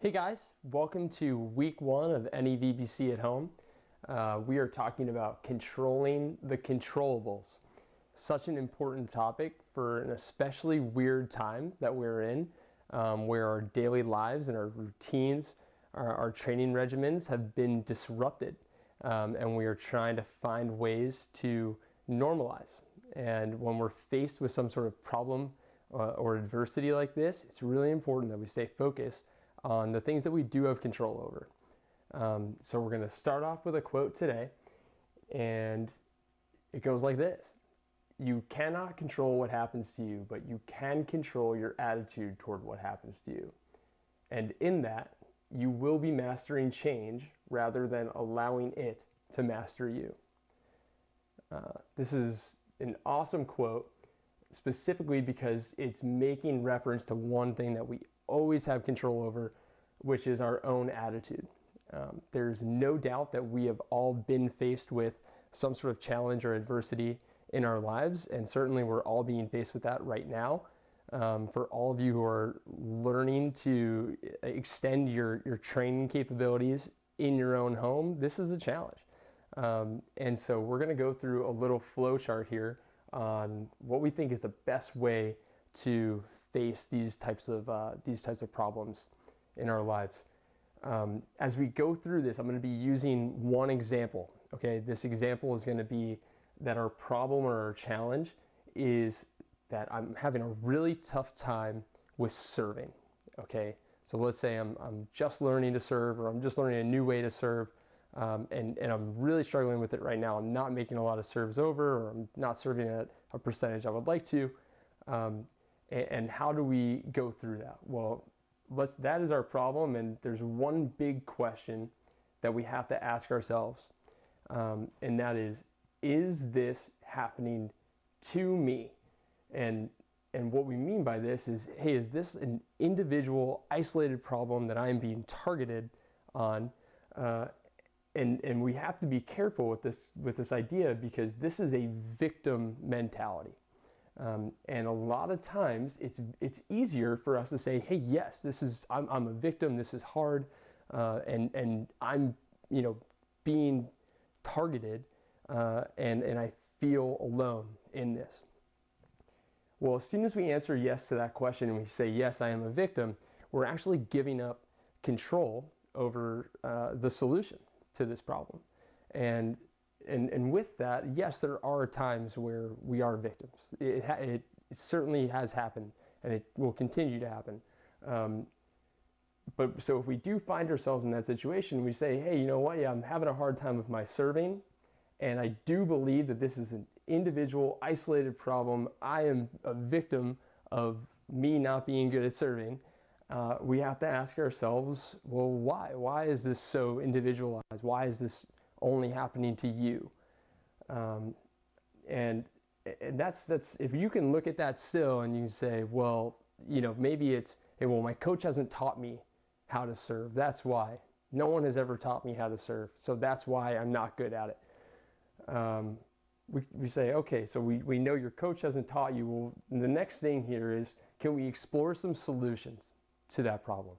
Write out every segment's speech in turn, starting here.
Hey guys, welcome to week one of NEVBC at home. We are talking about controlling the controllables. Such an important topic for an especially weird time that we're in, where our daily lives and our routines, our training regimens have been disrupted, and we are trying to find ways to normalize. And when we're faced with some sort of problem or adversity like this, it's really important that we stay focused on the things that we do have control over. So we're going to start off with a quote today, and it goes like this: you cannot control what happens to you, but you can control your attitude toward what happens to you. And in that, you will be mastering change rather than allowing it to master you. This is an awesome quote, specifically because it's making reference to one thing that we always have control over, which is our own attitude. There's no doubt that we have all been faced with some sort of challenge or adversity in our lives, and certainly we're all being faced with that right now. For all of you who are learning to extend your training capabilities in your own home, this is the challenge. And so we're going to go through a little flow chart here on what we think is the best way to face these types of problems in our lives. As we go through this, I'm going to be using one example. Okay, this example is going to be that our problem or our challenge is that I'm having a really tough time with serving. Okay, so let's say I'm just learning to serve, or I'm just learning a new way to serve, and I'm really struggling with it right now. I'm not making a lot of serves over, or I'm not serving at a percentage I would like to. And how do we go through that? Well, that is our problem, and there's one big question that we have to ask ourselves, and that is this happening to me? And what we mean by this is, hey, is this an individual, isolated problem that I'm being targeted on? And we have to be careful with this idea, because this is a victim mentality. And a lot of times it's easier for us to say, hey, yes, I'm a victim, this is hard, and I'm being targeted, and I feel alone in this. Well, as soon as we answer yes to that question and we say, yes, I am a victim, we're actually giving up control over the solution to this problem. And with that, yes, there are times where we are victims. It certainly has happened, and it will continue to happen. But so if we do find ourselves in that situation, we say, hey, you know what? Yeah, I'm having a hard time with my serving, and I do believe that this is an individual, isolated problem. I am a victim of me not being good at serving. We have to ask ourselves, well, why? Why is this so individualized? Why is this only happening to you? And that's if you can look at that still and you say, well, maybe it's, hey, well, my coach hasn't taught me how to serve. That's why. No one has ever taught me how to serve, so that's why I'm not good at it. We say, okay, so we know your coach hasn't taught you. Well, the next thing here is, can we explore some solutions to that problem?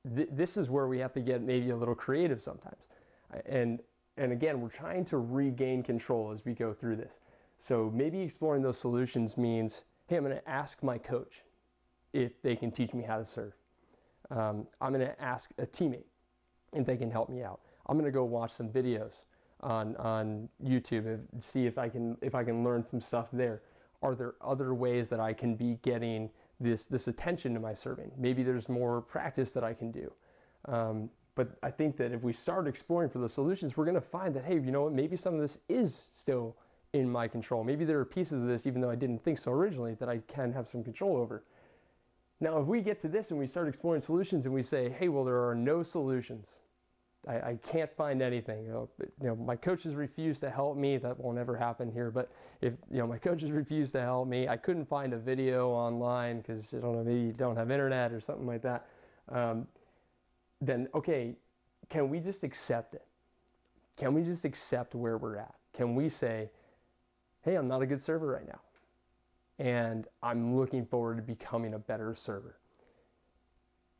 This is where we have to get maybe a little creative sometimes. And again, we're trying to regain control as we go through this. So maybe exploring those solutions means, hey, I'm going to ask my coach if they can teach me how to serve. I'm going to ask a teammate if they can help me out. I'm going to go watch some videos on YouTube and see if I can learn some stuff there. Are there other ways that I can be getting this attention to my serving? Maybe there's more practice that I can do. But I think that if we start exploring for the solutions, we're going to find that, hey, you know what, maybe some of this is still in my control. Maybe there are pieces of this, even though I didn't think so originally, that I can have some control over. Now, if we get to this and we start exploring solutions and we say, hey, well, there are no solutions. I can't find anything. My coaches refuse to help me. That won't ever happen here. But if my coaches refuse to help me, I couldn't find a video online because maybe you don't have internet or something like that. Then okay, can we just accept it? Can we just accept where we're at? Can we say, hey, I'm not a good server right now, and I'm looking forward to becoming a better server?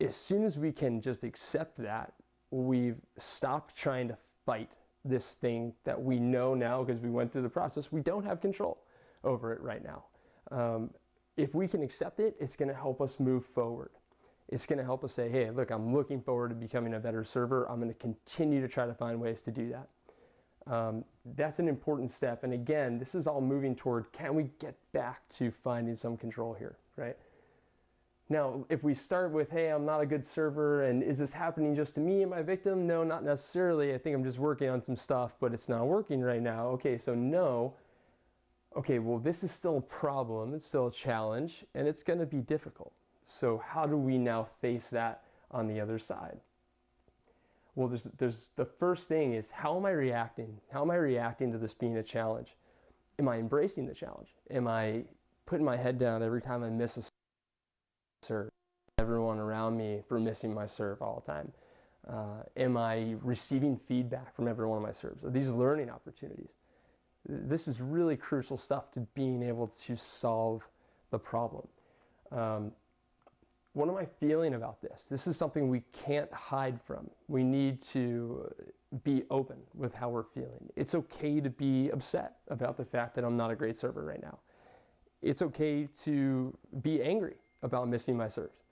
as soon as we can just accept that, we've stopped trying to fight this thing that we know now, because we went through the process, we don't have control over it right now. If we can accept it, it's going to help us move forward. It's going to help us say, hey, look, I'm looking forward to becoming a better server. I'm going to continue to try to find ways to do that. That's an important step. And again, this is all moving toward, can we get back to finding some control here, right? Now, if we start with, hey, I'm not a good server, and is this happening just to me and my victim? No, not necessarily. I think I'm just working on some stuff, but it's not working right now. Okay, so no. Okay, well, this is still a problem. It's still a challenge, and it's going to be difficult. So how do we now face that on the other side? Well, there's the first thing is, how am I reacting? How am I reacting to this being a challenge? Am I embracing the challenge? Am I putting my head down every time I miss a serve? Everyone around me for missing my serve all the time? Am I receiving feedback from every one of my serves? Are these learning opportunities? This is really crucial stuff to being able to solve the problem. What am I feeling about this? This is something we can't hide from. We need to be open with how we're feeling. It's okay to be upset about the fact that I'm not a great server right now. It's okay to be angry about missing my serves.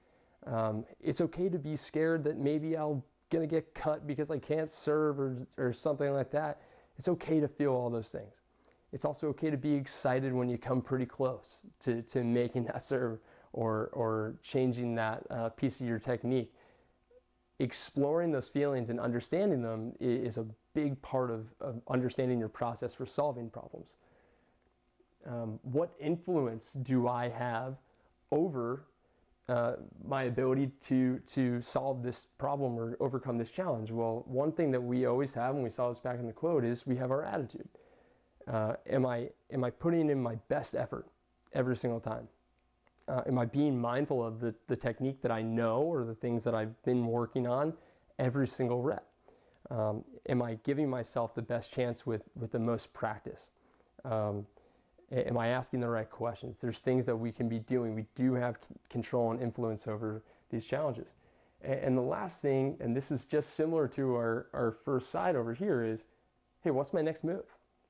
It's okay to be scared that maybe I'm gonna get cut because I can't serve or something like that. It's okay to feel all those things. It's also okay to be excited when you come pretty close to making that serve or changing that piece of your technique. Exploring those feelings and understanding them is a big part of understanding your process for solving problems. What influence do I have over my ability to solve this problem or overcome this challenge? Well, one thing that we always have, and we saw this back in the quote, is we have our attitude. Am I putting in my best effort every single time? Am I being mindful of the technique that I know or the things that I've been working on every single rep? Am I giving myself the best chance with the most practice? Am I asking the right questions? There's things that we can be doing. We do have control and influence over these challenges. And the last thing, and this is just similar to our first side over here, is, hey, what's my next move?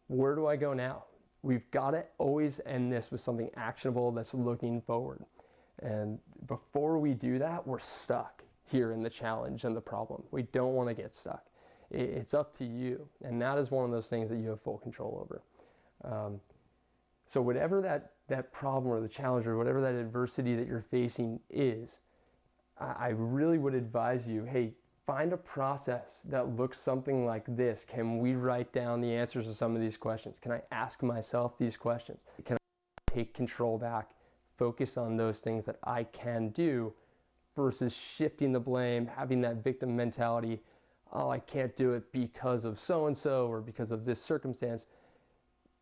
Where do I go now? We've got to always end this with something actionable that's looking forward. And before we do that, we're stuck here in the challenge and the problem. We don't want to get stuck. It's up to you. And that is one of those things that you have full control over. So whatever that problem or the challenge or whatever that adversity that you're facing is, I really would advise you, hey, find a process that looks something like this. Can we write down the answers to some of these questions? Can I ask myself these questions? Can I take control back, focus on those things that I can do versus shifting the blame, having that victim mentality, oh, I can't do it because of so-and-so or because of this circumstance.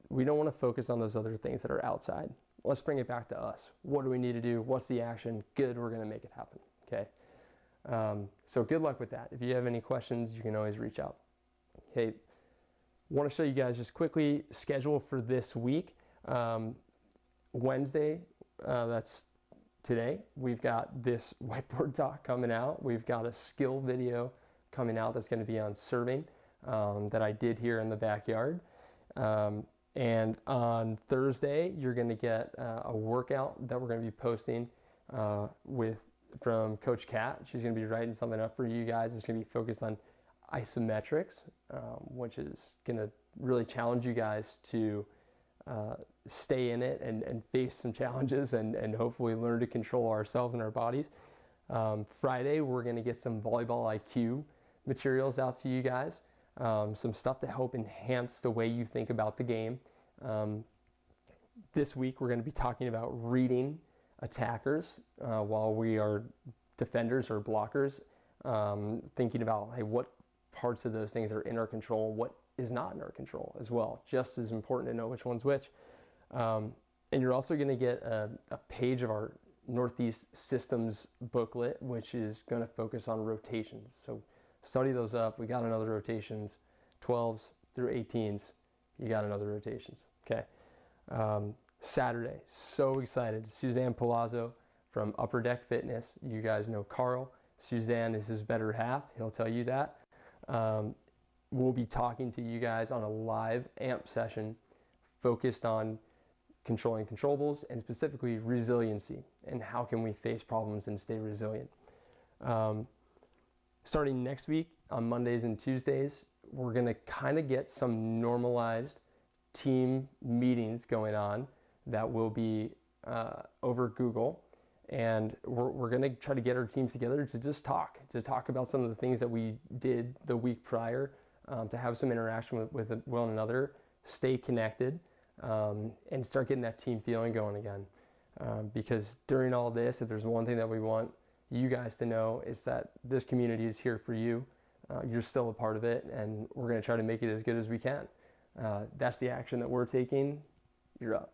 We don't want to focus on those other things that are outside. Let's bring it back to us. What do we need to do? What's the action? Good, we're going to make it happen, okay? So good luck with that. If you have any questions, you can always reach out. Okay, want to show you guys just quickly schedule for this week. Wednesday, that's today, we've got this whiteboard talk coming out. We've got a skill video coming out that's going to be on serving that I did here in the backyard. And on Thursday, you're going to get a workout that we're going to be posting from Coach Kat. She's going to be writing something up for you guys. It's going to be focused on isometrics, which is going to really challenge you guys to stay in it and face some challenges and hopefully learn to control ourselves and our bodies. Friday, we're going to get some volleyball IQ materials out to you guys. Some stuff to help enhance the way you think about the game. This week we're going to be talking about reading attackers while we are defenders or blockers, thinking about, hey, what parts of those things are in our control, what is not in our control as well. Just as important to know which one's which. And you're also going to get a page of our Northeast Systems booklet, which is going to focus on rotations. So study those up. We got another rotations, 12s through 18s. You got another rotations. Okay. Saturday, so excited. Suzanne Palazzo from Upper Deck Fitness. You guys know Carl. Suzanne is his better half. He'll tell you that. We'll be talking to you guys on a live AMP session focused on controlling controllables and specifically resiliency and how can we face problems and stay resilient. Starting next week on Mondays and Tuesdays, we're going to kind of get some normalized team meetings going on that will be over Google. And we're going to try to get our teams together to just talk about some of the things that we did the week prior, to have some interaction with one another, stay connected, and start getting that team feeling going again. Because during all this, if there's one thing that we want you guys to know, it's that this community is here for you. You're still a part of it, and we're going to try to make it as good as we can. That's the action that we're taking. You're up.